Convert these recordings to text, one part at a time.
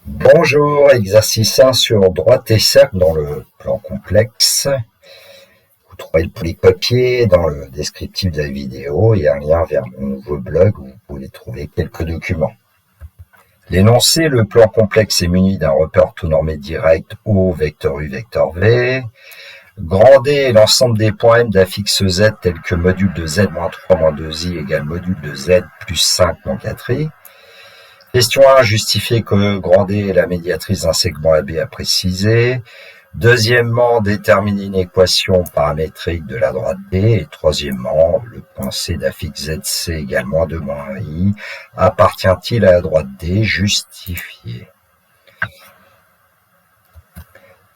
Bonjour, exercice 1 sur droite et cercle dans le plan complexe. Vous trouverez le polycopier dans le descriptif de la vidéo et un lien vers mon nouveau blog où vous pouvez trouver quelques documents. L'énoncé, le plan complexe est muni d'un repère orthonormé direct O, vecteur U, vecteur V. Grand D est l'ensemble des points M d'affixe Z tels que module de Z moins 3 moins 2i égale module de Z plus 5 moins 4i. Question 1, justifier que grand D est la médiatrice d'un segment AB à préciser. Deuxièmement, déterminer une équation paramétrique de la droite D. Et troisièmement, le point C d'affixe ZC égale moins 2 moins I appartient-il à la droite D? Justifier.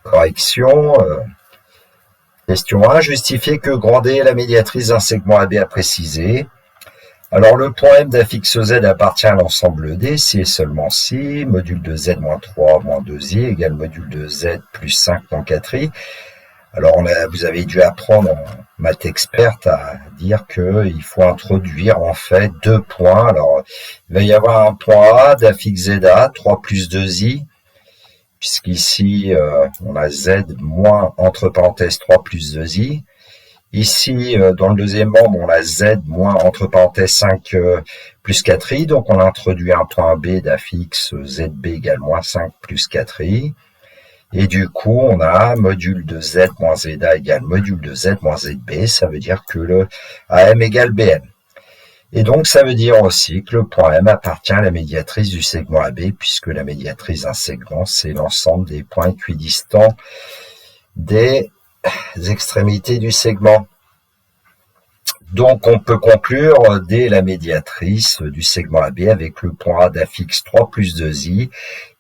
Correction. Question 1, justifier que grand D est la médiatrice d'un segment AB à préciser. Alors, le point M d'affixe Z appartient à l'ensemble D, si et seulement si, module de Z moins 3 moins 2i égale module de Z plus 5 moins 4i. Alors, vous avez dû apprendre en maths experte à dire qu'il faut introduire en fait deux points. Alors, il va y avoir un point A d'affixe ZA, 3 plus 2i, puisqu'ici, on a Z moins, entre parenthèses, 3 plus 2i. Ici, dans le deuxième membre, on a Z moins, entre parenthèses, 5 plus 4i. Donc, on introduit un point B d'affixe ZB égale moins 5 plus 4i. Et du coup, on a module de Z moins ZA égale module de Z moins ZB. Ça veut dire que le AM égale BM. Et donc, ça veut dire aussi que le point M appartient à la médiatrice du segment AB, puisque la médiatrice d'un segment, c'est l'ensemble des points équidistants des extrémités du segment. Donc, on peut conclure D la médiatrice du segment AB avec le point A d'affixe 3 plus 2i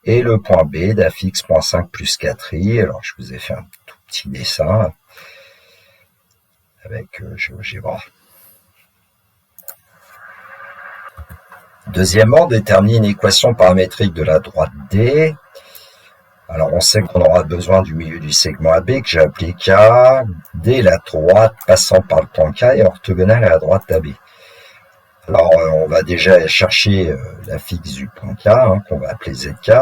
et le point B d'affixe 5 plus 4i. Alors, je vous ai fait un tout petit dessin avec GeoGebra. Deuxièmement, déterminer une équation paramétrique de la droite D. Alors, on sait qu'on aura besoin du milieu du segment AB que j'ai appelé K. D, la droite passant par le point K est orthogonale à la droite AB. Alors, on va déjà chercher la fixe du point K, qu'on va appeler ZK.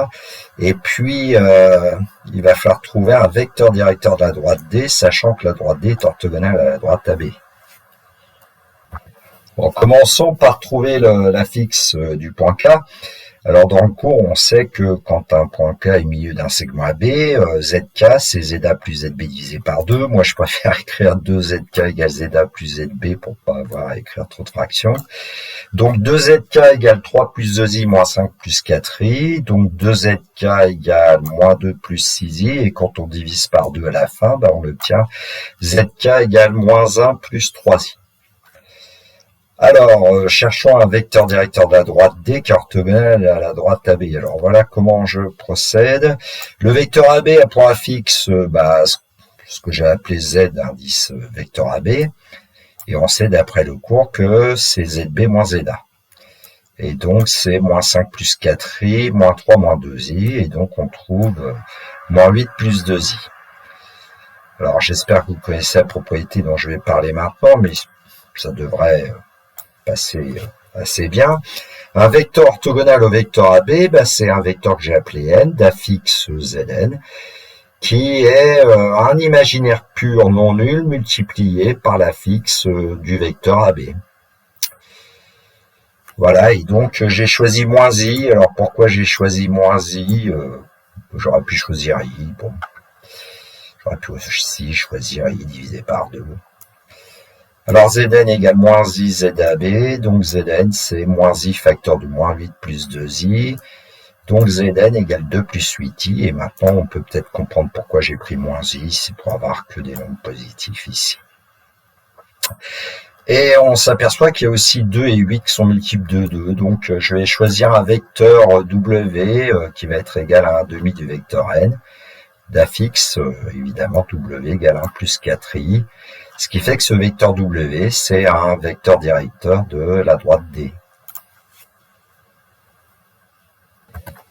Et puis, il va falloir trouver un vecteur directeur de la droite D, sachant que la droite D est orthogonale à la droite AB. Bon, commençons par trouver la fixe du point K. Alors, dans le cours, on sait que quand un point K est au milieu d'un segment AB, ZK, c'est ZA plus ZB divisé par 2. Moi, je préfère écrire 2ZK égale ZA plus ZB pour pas avoir à écrire trop de fractions. Donc, 2ZK égale 3 plus 2i moins 5 plus 4i. Donc, 2ZK égale moins 2 plus 6i. Et quand on divise par 2 à la fin, on obtient ZK égale moins 1 plus 3i. Alors, cherchons un vecteur directeur de la droite D qui est orthogonal à la droite AB. Alors, voilà comment je procède. Le vecteur AB a pour affixe ce que j'ai appelé Z, indice vecteur AB. Et on sait d'après le cours que c'est ZB moins ZA. Et donc, c'est moins 5 plus 4i, moins 3 moins 2i. Et donc, on trouve moins 8 plus 2i. Alors, j'espère que vous connaissez la propriété dont je vais parler maintenant, mais ça devrait passer assez bien. Un vecteur orthogonal au vecteur AB, c'est un vecteur que j'ai appelé N, d'affixe Zn, qui est un imaginaire pur non nul multiplié par l'affixe du vecteur AB. Voilà, et donc j'ai choisi moins I. Alors pourquoi j'ai choisi moins I? J'aurais pu choisir I. Bon, j'aurais pu aussi choisir I divisé par 2. Alors, Zn égale moins I ZAB, donc Zn, c'est moins I facteur de moins 8 plus 2i, donc Zn égale 2 plus 8i, et maintenant, on peut peut-être comprendre pourquoi j'ai pris moins I, c'est pour avoir que des nombres positifs ici. Et on s'aperçoit qu'il y a aussi 2 et 8 qui sont multiples de 2, donc je vais choisir un vecteur W qui va être égal à 1 demi du vecteur N, d'affixe, évidemment, W égale 1 plus 4i, ce qui fait que ce vecteur W, c'est un vecteur directeur de la droite D.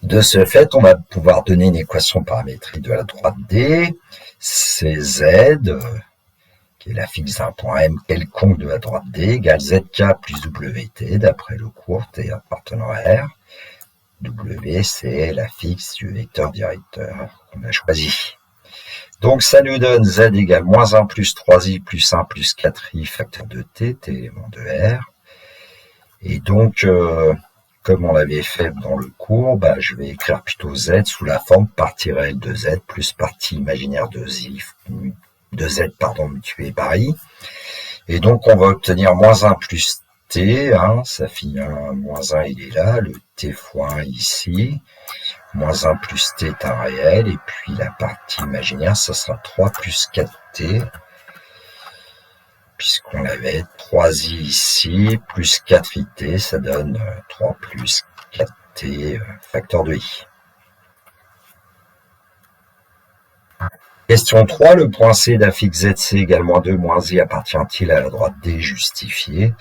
De ce fait, on va pouvoir donner une équation paramétrique de la droite D. C'est Z, qui est la fixe d'un point M quelconque de la droite D, égale ZK plus WT, d'après le cours T appartenant à R. W, c'est la fixe du vecteur directeur qu'on a choisi. Donc ça nous donne z égale moins 1 plus 3i plus 1 plus 4i facteur de t, élément de R. Et donc, comme on l'avait fait dans le cours, je vais écrire plutôt z sous la forme partie réelle de z plus partie imaginaire de z multiplié par i. Et donc on va obtenir moins 1 plus t, ça fait moins 1 il est là, le t fois 1 ici, moins 1 plus t est un réel, et puis la partie imaginaire, ça sera 3 plus 4t, puisqu'on avait 3i ici, plus 4it, ça donne 3 plus 4t, facteur de i. Question 3, le point C d'affixe ZC égale moins 2 moins i appartient-il à la droite D justifiée?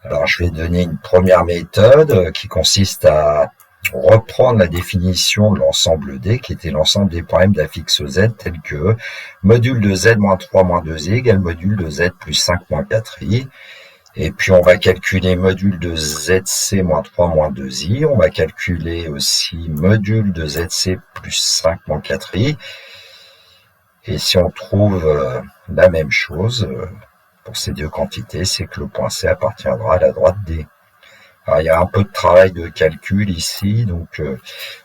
Alors je vais donner une première méthode qui consiste à reprendre la définition de l'ensemble D, qui était l'ensemble des points M d'affixe Z, tel que module de Z moins 3 moins 2i égale module de Z plus 5 moins 4i. Et puis on va calculer module de ZC moins 3 moins 2i. On va calculer aussi module de ZC plus 5 moins 4i. Et si on trouve la même chose pour ces deux quantités, c'est que le point C appartiendra à la droite D. Alors, il y a un peu de travail de calcul ici. Donc,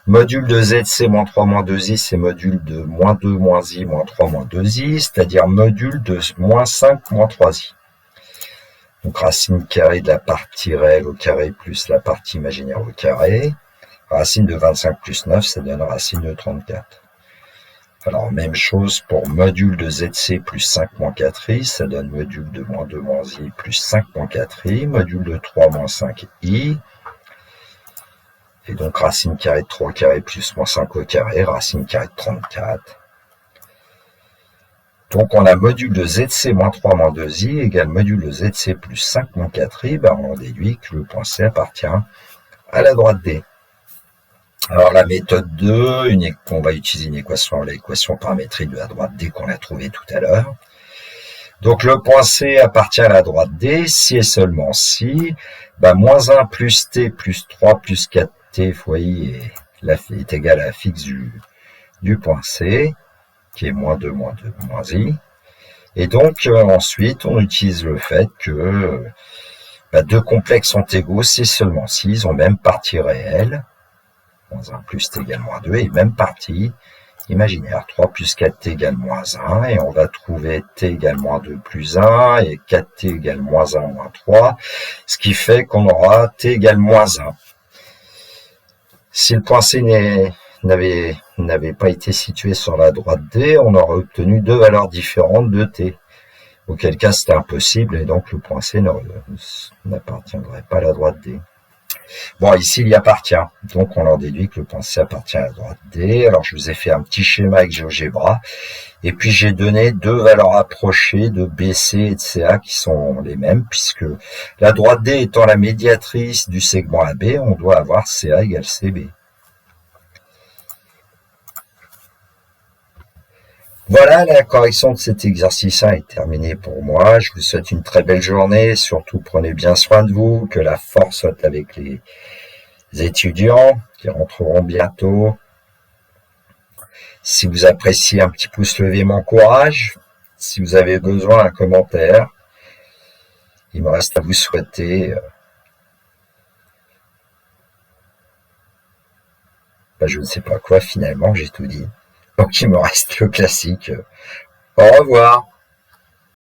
module de ZC moins 3 moins 2i, c'est module de moins 2 moins i moins 3 moins 2i, c'est-à-dire module de moins 5 moins 3i. Donc, racine carrée de la partie réelle au carré plus la partie imaginaire au carré. Racine de 25 plus 9, ça donne racine de 34. Alors, même chose pour module de ZC plus 5 moins 4i, ça donne module de moins 2 moins i plus 5 moins 4i, module de 3 moins 5i, et donc racine carrée de 3 au carré plus moins 5 au carré, racine carrée de 34. Donc on a module de ZC moins 3 moins 2i égale module de ZC plus 5 moins 4i, on en déduit que le point C appartient à la droite D. Alors la méthode 2, on va utiliser l'équation paramétrique de la droite D qu'on a trouvée tout à l'heure. Donc le point C appartient à la droite D si et seulement si moins 1 plus t plus 3 plus 4t fois i est égal à la fixe du point C, qui est moins 2 moins 2 moins i. Et donc ensuite on utilise le fait que deux complexes sont égaux si seulement si ils ont même partie réelle. Moins 1 plus t égale moins 2, et même partie imaginaire, 3 plus 4t égale moins 1, et on va trouver t égale moins 2 plus 1, et 4t égale moins 1 moins 3, ce qui fait qu'on aura t égale moins 1. Si le point C n'avait pas été situé sur la droite D, on aurait obtenu deux valeurs différentes de t, auquel cas c'était impossible, et donc le point C n'appartiendrait pas à la droite D. Bon, ici, il y appartient. Donc, on en déduit que le point C appartient à la droite D. Alors, je vous ai fait un petit schéma avec GeoGebra. Et puis, j'ai donné deux valeurs approchées de BC et de CA qui sont les mêmes, puisque la droite D étant la médiatrice du segment AB, on doit avoir CA égale CB. Voilà, la correction de cet exercice 1 est terminée pour moi. Je vous souhaite une très belle journée. Surtout, prenez bien soin de vous. Que la force soit avec les étudiants qui rentreront bientôt. Si vous appréciez, un petit pouce levé m'encourage. Si vous avez besoin d'un commentaire, il me reste à vous souhaiter je ne sais pas quoi finalement, j'ai tout dit. Donc il me reste le classique. Au revoir.